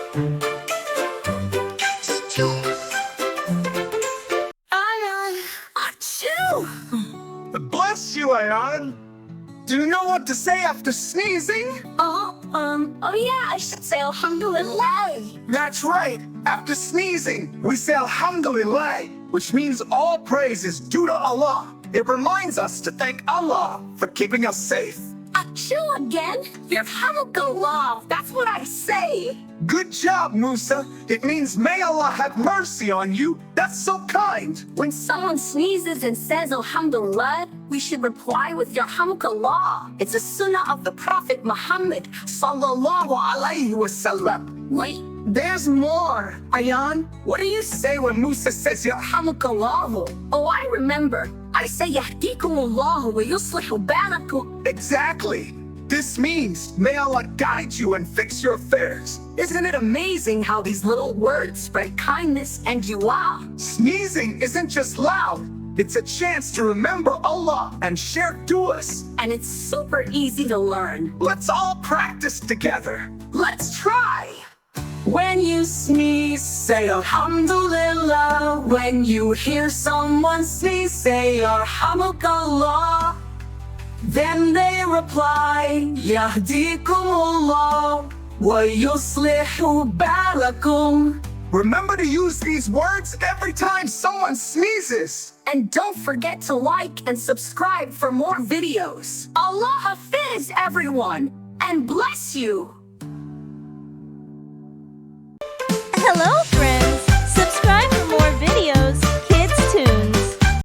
Ayaan, achoo! Bless you, Ayaan. Do you know what to say after sneezing? Oh yeah, I should say Alhamdulillah. That's right. After sneezing, we say Alhamdulillah, which means all praise is due to Allah. It reminds us to thank Allah for keeping us safe. Achoo again? Yarhamukallah, that's what I say. Good job, Musa. It means may Allah have mercy on you. That's so kind. When someone sneezes and says Alhamdulillah, we should reply with Yarhamukallah. It's a sunnah of the Prophet Muhammad sallallahu alayhi wasallam. Wait, there's more. Ayaan, what do you say when Musa says Yarhamukallah? Oh, I remember. I say Yahdikumullah wa yuslihu balakum. Exactly. This means may Allah guide you and fix your affairs. Isn't it amazing how these little words spread kindness and dua? Sneezing isn't just loud. It's a chance to remember Allah and share du'as. And it's super easy to learn. Let's all practice together. Let's try. When you sneeze, say Alhamdulillah. When you hear someone sneeze, say Yarhamukallah. Then they reply, Yahdikumullah wa yuslihu balakum. Remember to use these words every time someone sneezes. And don't forget to like and subscribe for more videos. Allah Hafiz, everyone, and bless you.